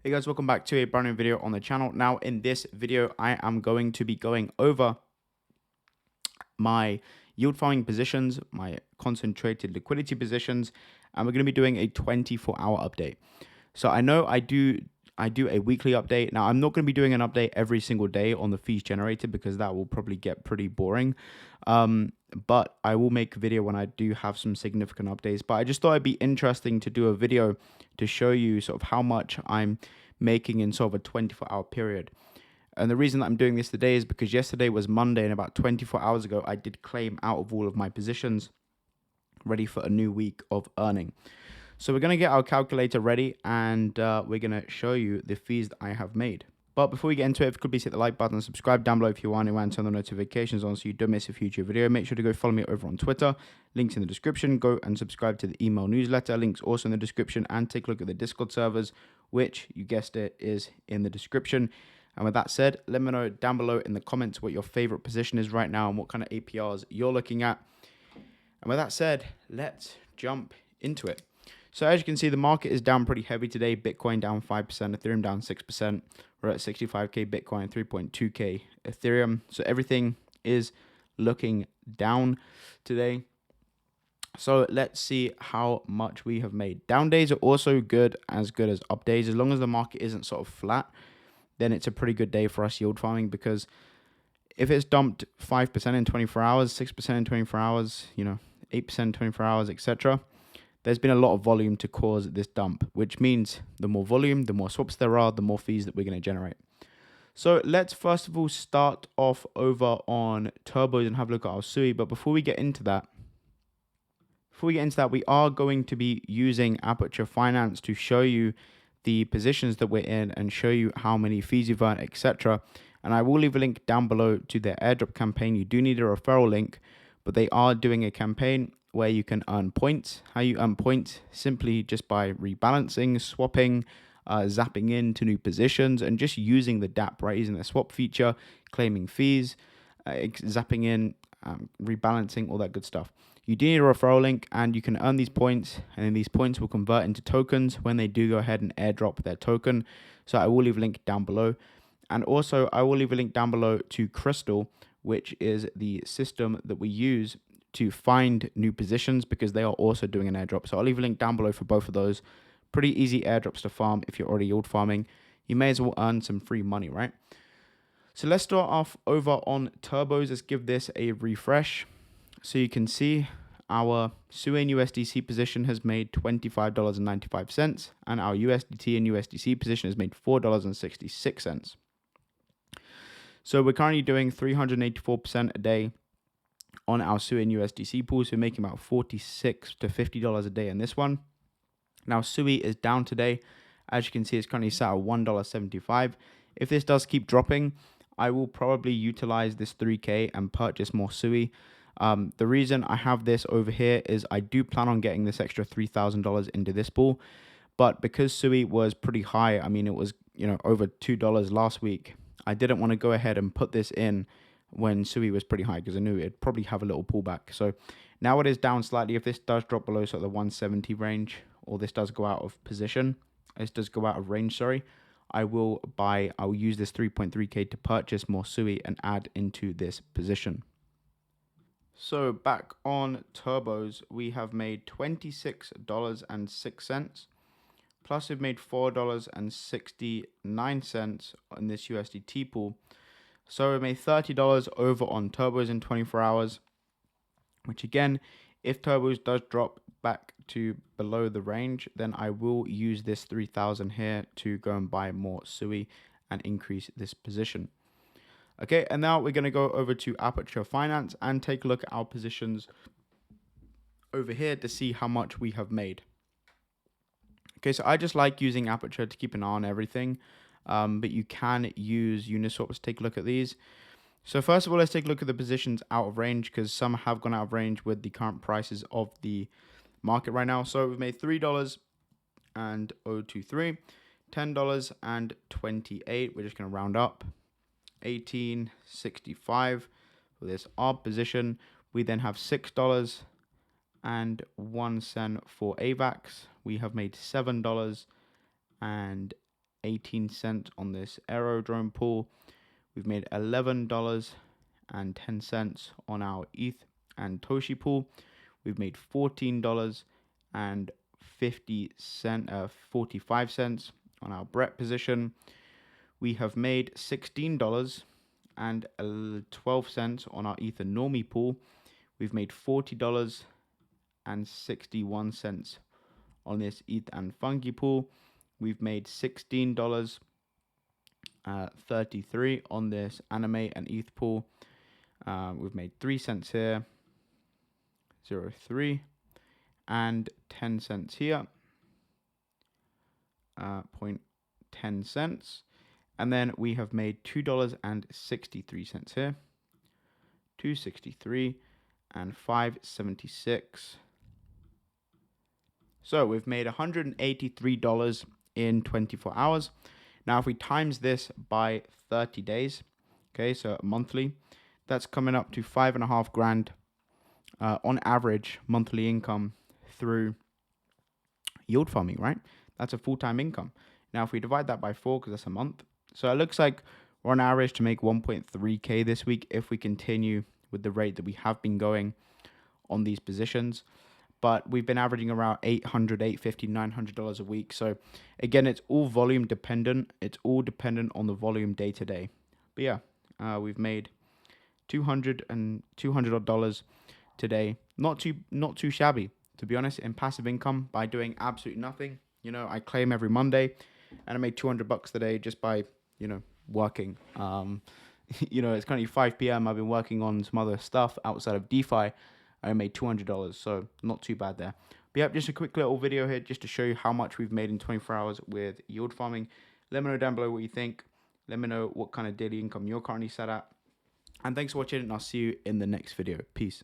Hey guys, welcome back to a brand new video on the channel. Now in this video, I am going to be going over my yield farming positions, my concentrated liquidity positions, and we're going to be doing a 24-hour update. So I know I do a weekly update. Now I'm not going to be doing an update every single day on the fees generated because that will probably get pretty boring. But I will make a video when I do have some significant updates. But I just thought it'd be interesting to do a video to show you sort of how much I'm making in sort of a 24-hour period. And the reason that I'm doing this today is because yesterday was Monday, and about 24 hours ago, I did claim out of all of my positions, ready for a new week of earning. So we're going to get our calculator ready, and we're going to show you the fees that I have made. But before we get into it, if you could please hit the like button and subscribe down below if you are new, and turn the notifications on so you don't miss a future video. Make sure to go follow me over on Twitter. Links in the description. Go and subscribe to the email newsletter. Links also in the description. And take a look at the Discord servers, which, you guessed it, is in the description. And with that said, let me know down below in the comments what your favorite position is right now and what kind of APRs you're looking at. And with that said, let's jump into it. So as you can see, the market is down pretty heavy today. Bitcoin down 5%, Ethereum down 6%. We're at 65k Bitcoin, 3.2k Ethereum. So everything is looking down today. So let's see how much we have made. Down days are also good as up days. As long as the market isn't sort of flat, then it's a pretty good day for us yield farming, because if it's dumped 5% in 24 hours, 6% in 24 hours, 8% in 24 hours, etc., there's been a lot of volume to cause this dump, which means the more volume, the more swaps there are, the more fees that we're going to generate. So let's first of all start off over on turbos and have a look at our SUI. But before we get into that, we are going to be using Aperture Finance to show you the positions that we're in and show you how many fees you've earned, etc. And I will leave a link down below to their airdrop campaign. You do need a referral link, but they are doing a campaign where you can earn points. How you earn points? Simply just by rebalancing, swapping, zapping into new positions, and just using the DApp, right? Using the swap feature, claiming fees, zapping in, rebalancing, all that good stuff. You do need a referral link, and you can earn these points, and then these points will convert into tokens when they do go ahead and airdrop their token. So I will leave a link down below. And also, I will leave a link down below to Crystal, which is the system that we use to find new positions, because they are also doing an airdrop. So I'll leave a link down below for both of those. Pretty easy airdrops to farm if you're already yield farming. You may as well earn some free money, right? So let's start off over on turbos. Let's give this a refresh. So you can see our SUI and USDC position has made $25.95, and our USDT and USDC position has made $4.66. So we're currently doing 384% a day on our SUI and USDC pool, so we're making about $46 to $50 a day in this one. Now SUI is down today. As you can see, it's currently sat at $1.75. If this does keep dropping, I will probably utilize this 3K and purchase more SUI. The reason I have this over here is I do plan on getting this extra $3,000 into this pool, but because SUI was pretty high, I mean, it was, over $2 last week, I didn't want to go ahead and put this in when SUI was pretty high, because I knew it'd probably have a little pullback. So now it is down slightly. If this does drop below sort of the 170 range, or this does go out of position, this does go out of range, sorry, I will use this 3.3K to purchase more SUI and add into this position. So back on turbos, we have made $26.06. Plus we've made $4.69 on this USDT pool. So we made $30 over on turbos in 24 hours, which again, if turbos does drop back to below the range, then I will use this 3,000 here to go and buy more SUI and increase this position. Okay, and now we're going to go over to Aperture Finance and take a look at our positions over here to see how much we have made. Okay, so I just like using Aperture to keep an eye on everything, but you can use Uniswap to take a look at these. So first of all, let's take a look at the positions out of range, because some have gone out of range with the current prices of the market right now. So we've made $3.023, $10.28. We're just going to round up. 18.65 for this ARB position. We then have $6.01 for AVAX. We have made $7.08 18 cents on this aerodrome pool. We've made $11.10 on our ETH and Toshi pool. We've made $14.45 on our Brett position. We have made $16.12 on our Ether Normie pool. We've made $40.61 on this ETH and Funky pool. We've made $16.33 on this Anime and ETH pool. We've made 3 cents here, 0.3, and 10 cents here, 0.10 cents. And then we have made $2.63 here, 2.63, and 5.76. So we've made $183 in 24 hours. Now, if we times this by 30 days, okay, so monthly, that's coming up to 5.5 grand on average monthly income through yield farming, right? That's a full-time income. Now, if we divide that by 4, because that's a month, so it looks like we're on average to make 1.3K this week if we continue with the rate that we have been going on these positions. But we've been averaging around $800, $850, $900 a week. So again, it's all volume dependent. It's all dependent on the volume day to day. But yeah, we've made $200 today. Not too shabby, to be honest, in passive income by doing absolutely nothing. You know, I claim every Monday, and I made $200 today just by working. It's currently 5 p.m. I've been working on some other stuff outside of DeFi. I made $200, so not too bad there. But yep, just a quick little video here just to show you how much we've made in 24 hours with yield farming. Let me know down below what you think. Let me know what kind of daily income you're currently set at. And thanks for watching, and I'll see you in the next video. Peace.